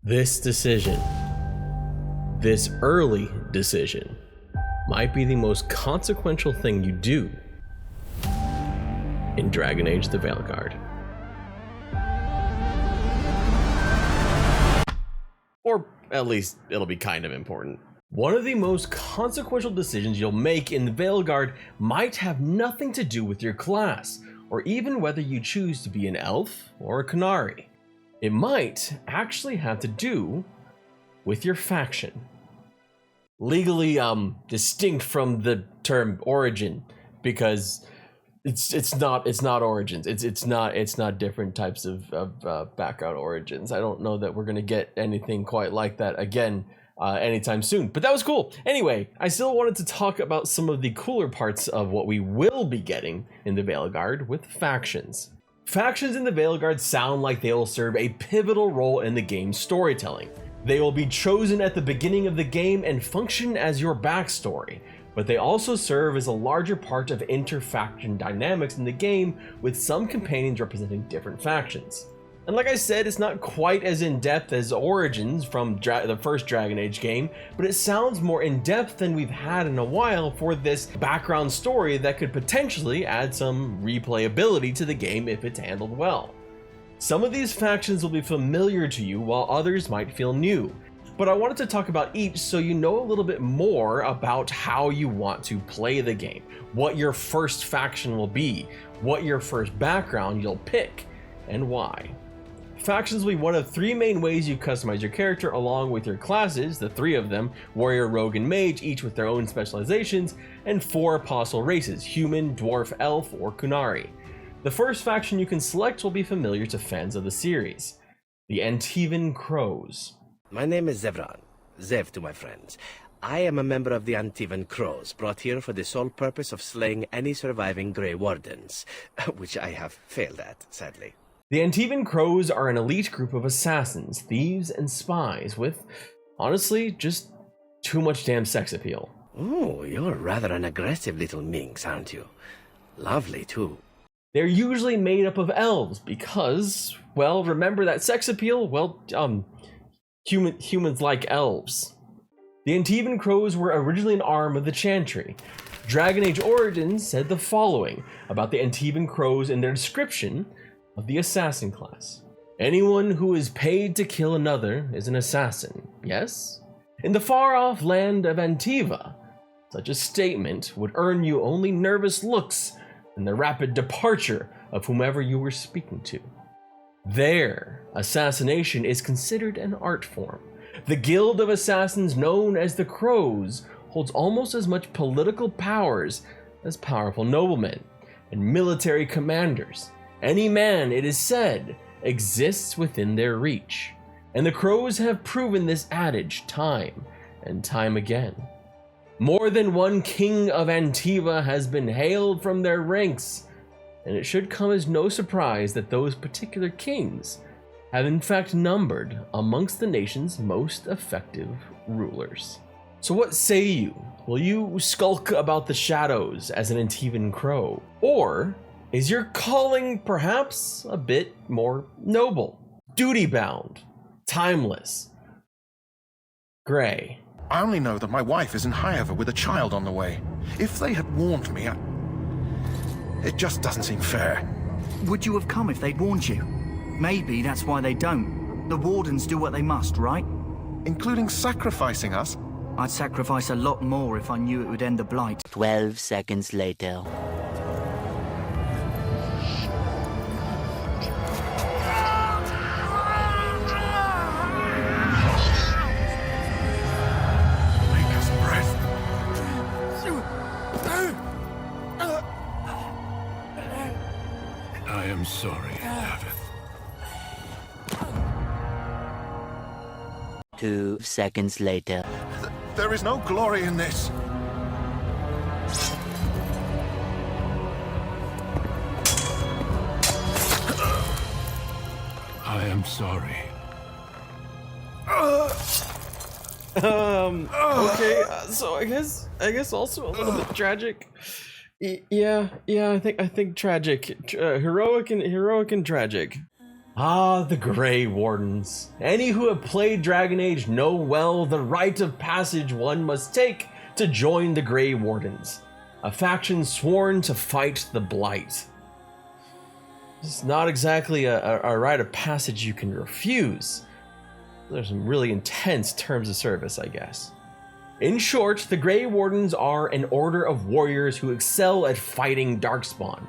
This decision, this early decision, might be the most consequential thing you do in Dragon Age the Veilguard. Or at least it'll be kind of important. One of the most consequential decisions you'll make in the Veilguard might have nothing to do with your class, or even whether you choose to be an elf or a Qunari. It might actually have to do with your faction. Legally distinct from the term origin, because it's not origins. It's not different types of background origins. I don't know that we're gonna get anything quite like that again anytime soon, but that was cool. Anyway, I still wanted to talk about some of the cooler parts of what we will be getting in the Veilguard with factions. Factions in the Veilguard sound like they will serve a pivotal role in the game's storytelling. They will be chosen at the beginning of the game and function as your backstory, but they also serve as a larger part of inter-faction dynamics in the game, with some companions representing different factions. And like I said, it's not quite as in-depth as Origins from the first Dragon Age game, but it sounds more in-depth than we've had in a while for this background story that could potentially add some replayability to the game if it's handled well. Some of these factions will be familiar to you, while others might feel new. But I wanted to talk about each so you know a little bit more about how you want to play the game, what your first faction will be, what your first background you'll pick, and why. Factions will be one of three main ways you customize your character, along with your classes, the three of them, warrior, rogue, and mage, each with their own specializations, and four apostle races, human, dwarf, elf, or Qunari. The first faction you can select will be familiar to fans of the series, the Antivan Crows. My name is Zevran, Zev to my friends. I am a member of the Antivan Crows, brought here for the sole purpose of slaying any surviving Grey Wardens, which I have failed at, sadly. The Antivan Crows are an elite group of assassins, thieves, and spies with, honestly, just too much damn sex appeal. Oh, you're rather an aggressive little minx, aren't you? Lovely, too. They're usually made up of elves because, well, remember that sex appeal? Well, humans like elves. The Antivan Crows were originally an arm of the Chantry. Dragon Age Origins said the following about the Antivan Crows in their description of the assassin class. Anyone who is paid to kill another is an assassin, yes? In the far-off land of Antiva, such a statement would earn you only nervous looks and the rapid departure of whomever you were speaking to. There, assassination is considered an art form. The guild of assassins known as the Crows holds almost as much political powers as powerful noblemen and military commanders. Any man, it is said, exists within their reach, and the Crows have proven this adage time and time again. More than one king of Antiva has been hailed from their ranks, and it should come as no surprise that those particular kings have in fact numbered amongst the nation's most effective rulers. So what say you? Will you skulk about the shadows as an Antivan Crow? Or is your calling perhaps a bit more noble, duty-bound, timeless, gray? I only know that my wife is in Highover with a child on the way. If they had warned me, it just doesn't seem fair. Would you have come if they'd warned you? Maybe that's why they don't. The Wardens do what they must, right? Including sacrificing us? I'd sacrifice a lot more if I knew it would end the Blight. 12 seconds later. I am sorry, Davith. 2 seconds later. There is no glory in this. I am sorry. Okay, so I guess also a little bit tragic. Yeah, I think tragic, heroic and tragic. Ah, the Grey Wardens. Any who have played Dragon Age know well the rite of passage one must take to join the Grey Wardens, a faction sworn to fight the Blight. It's not exactly a rite of passage you can refuse. There's some really intense terms of service, I guess. In short, the Grey Wardens are an order of warriors who excel at fighting Darkspawn,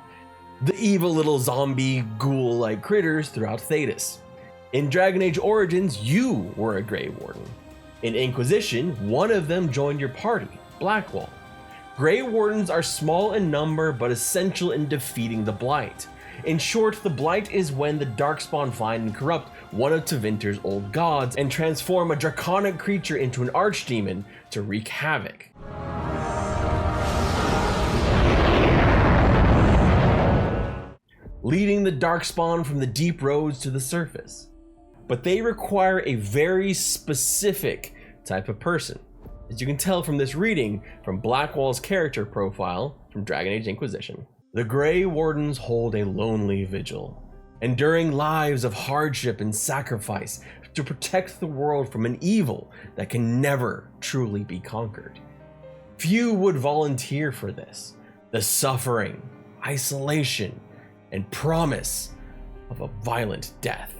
the evil little zombie ghoul-like critters throughout Thedas. In Dragon Age Origins, you were a Grey Warden. In Inquisition, one of them joined your party, Blackwall. Grey Wardens are small in number but essential in defeating the Blight. In short, the Blight is when the Darkspawn find and corrupt one of Tevinter's old gods and transform a draconic creature into an archdemon to wreak havoc. Leading the Darkspawn from the deep roads to the surface. But they require a very specific type of person. As you can tell from this reading from Blackwall's character profile from Dragon Age Inquisition. The Grey Wardens hold a lonely vigil, enduring lives of hardship and sacrifice to protect the world from an evil that can never truly be conquered. Few would volunteer for this, the suffering, isolation, and promise of a violent death.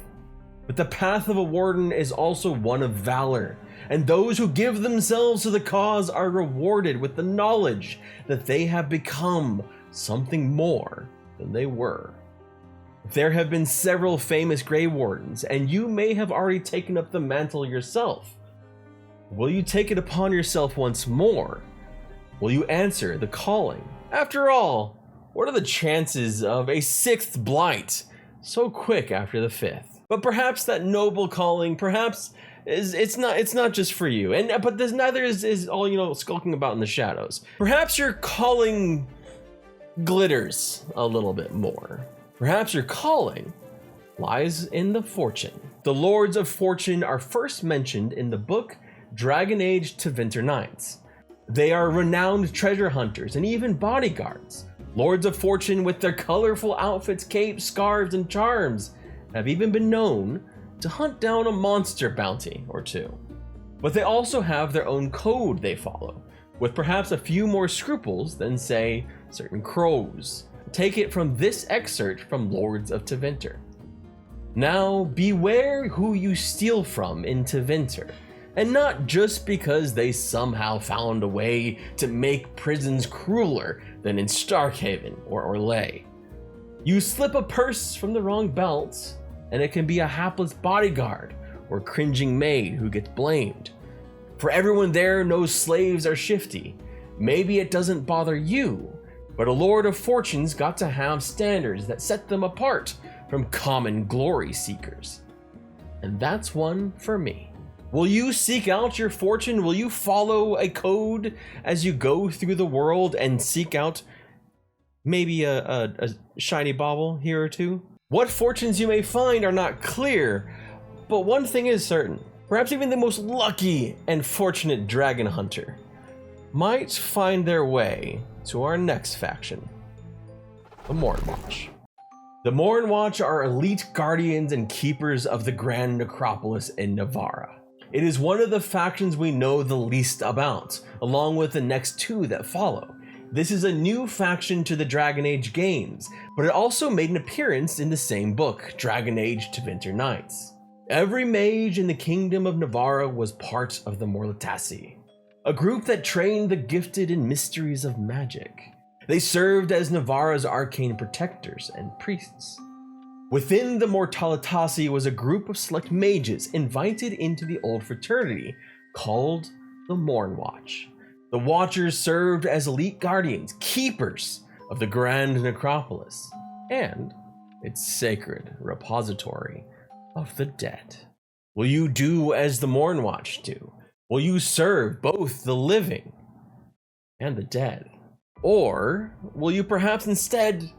But the path of a warden is also one of valor, and those who give themselves to the cause are rewarded with the knowledge that they have become something more than they were. There have been several famous Grey Wardens, and you may have already taken up the mantle yourself. Will you take it upon yourself once more? Will you answer the calling? After all, what are the chances of a 6th Blight so quick after the 5th? But perhaps that noble calling, perhaps it's not just for you. But there's neither is all skulking about in the shadows. Perhaps your calling glitters a little bit more. Perhaps your calling lies in the fortune. The Lords of Fortune are first mentioned in the book Dragon Age Tevinter Nights. They are renowned treasure hunters and even bodyguards. Lords of Fortune with their colorful outfits, capes, scarves, and charms have even been known to hunt down a monster bounty or two. But they also have their own code they follow, with perhaps a few more scruples than, say, certain crows. Take it from this excerpt from Lords of Tevinter. Now, beware who you steal from in Tevinter, and not just because they somehow found a way to make prisons crueler than in Starkhaven or Orlais. You slip a purse from the wrong belt, and it can be a hapless bodyguard or cringing maid who gets blamed. For everyone there knows slaves are shifty. Maybe it doesn't bother you, but a Lord of Fortune's got to have standards that set them apart from common glory seekers. And that's one for me. Will you seek out your fortune? Will you follow a code as you go through the world and seek out maybe a shiny bauble here or two? What fortunes you may find are not clear, but one thing is certain. Perhaps even the most lucky and fortunate dragon hunter might find their way to our next faction, the Mournwatch. The Mournwatch are elite guardians and keepers of the Grand Necropolis in Navarra. It is one of the factions we know the least about, along with the next two that follow. This is a new faction to the Dragon Age games, but it also made an appearance in the same book, Dragon Age Tevinter Nights. Every mage in the Kingdom of Navarra was part of the Morlatasi, a group that trained the gifted in mysteries of magic. They served as Navarra's arcane protectors and priests. Within the Mortalitasi was a group of select mages invited into the old fraternity called the Mournwatch. The Watchers served as elite guardians, keepers of the Grand Necropolis and its sacred repository of the dead. Will you do as the Mournwatch do? Will you serve both the living and the dead? Or will you perhaps instead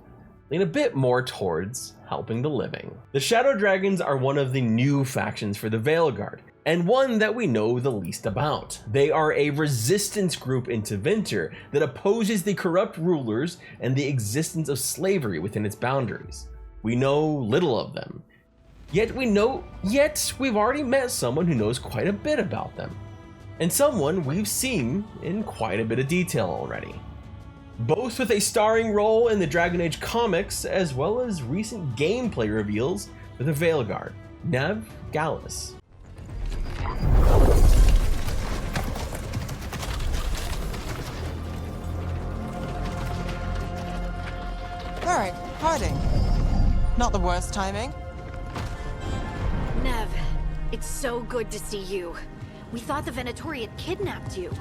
lean a bit more towards helping the living? The Shadow Dragons are one of the new factions for the Veilguard, and one that we know the least about. They are a resistance group in Tevinter that opposes the corrupt rulers and the existence of slavery within its boundaries. We know little of them, Yet we've already met someone who knows quite a bit about them, and someone we've seen in quite a bit of detail already, both with a starring role in the Dragon Age comics as well as recent gameplay reveals for the Veilguard, Nev Gallus. Alright, hiding. Not the worst timing. Nev, it's so good to see you. We thought the Venatori had kidnapped you.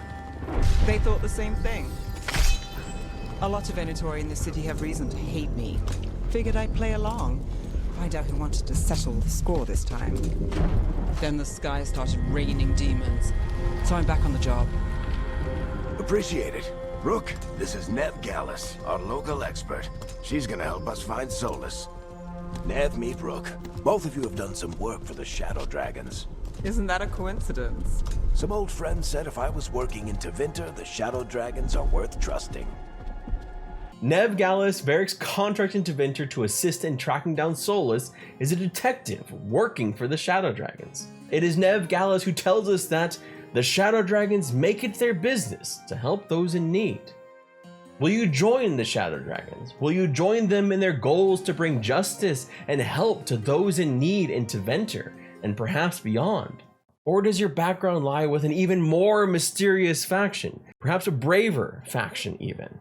They thought the same thing. A lot of Venatori in the city have reason to hate me. Figured I'd play along. Find out who wanted to settle the score this time. Then the sky started raining demons. So I'm back on the job. Appreciate it. Rook, this is Nev Gallus, our local expert. She's gonna help us find Solus. Nev, meet Rook. Both of you have done some work for the Shadow Dragons. Isn't that a coincidence? Some old friends said if I was working in Tevinter, the Shadow Dragons are worth trusting. Nev Gallus, Varric's contract in Tevinter to assist in tracking down Solus, is a detective working for the Shadow Dragons. It is Nev Gallus who tells us that the Shadow Dragons make it their business to help those in need. Will you join the Shadow Dragons? Will you join them in their goals to bring justice and help to those in need in Tevinter and perhaps beyond? Or does your background lie with an even more mysterious faction, perhaps a braver faction even?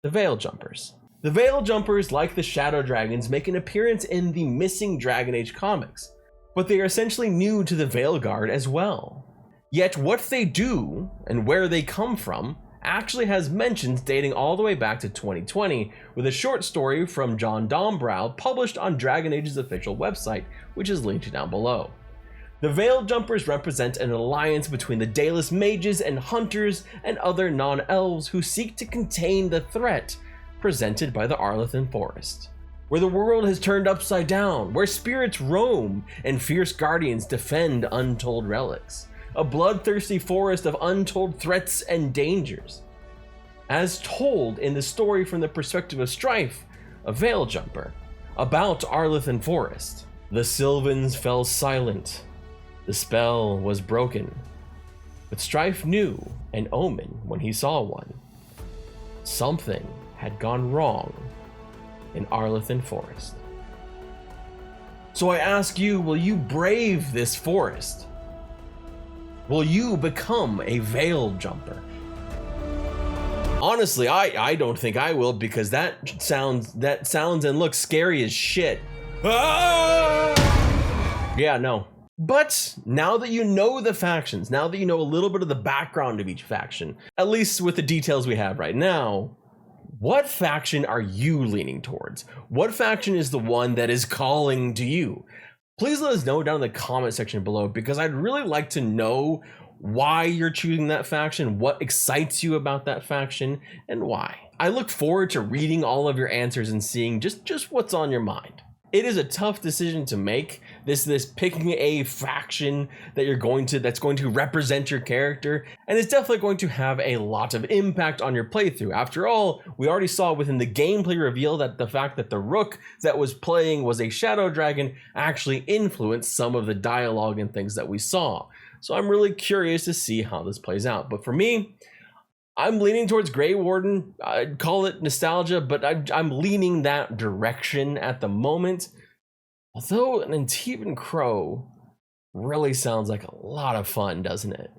The Veil Jumpers. The Veil Jumpers, like the Shadow Dragons, make an appearance in the missing Dragon Age comics, but they are essentially new to the Veilguard as well. Yet what they do and where they come from actually has mentions dating all the way back to 2020 with a short story from John Dombrow published on Dragon Age's official website, which is linked down below. The Veil Jumpers represent an alliance between the Daedalus mages and hunters and other non-elves who seek to contain the threat presented by the Arlathan Forest, where the world has turned upside down, where spirits roam and fierce guardians defend untold relics. A bloodthirsty forest of untold threats and dangers. As told in the story from the perspective of Strife, a Veil Jumper, about Arlathan Forest. The Sylvans fell silent. The spell was broken. But Strife knew an omen when he saw one. Something had gone wrong in Arlathan Forest. So I ask you, will you brave this forest? Will you become a Veil Jumper? Honestly, I don't think I will, because that sounds and looks scary as shit. Ah! Yeah, no. But now that you know the factions, now that you know a little bit of the background of each faction, at least with the details we have right now, what faction are you leaning towards? What faction is the one that is calling to you? Please let us know down in the comment section below, because I'd really like to know why you're choosing that faction, what excites you about that faction, and why. I look forward to reading all of your answers and seeing just what's on your mind. It is a tough decision to make, this picking a faction that's going to represent your character, and it's definitely going to have a lot of impact on your playthrough. After all, we already saw within the gameplay reveal that the fact that the Rook that was playing was a Shadow Dragon actually influenced some of the dialogue and things that we saw. So I'm really curious to see how this plays out. But for me, I'm leaning towards Grey Warden. I'd call it nostalgia, but I'm leaning that direction at the moment. Although an Antivan Crow really sounds like a lot of fun, doesn't it?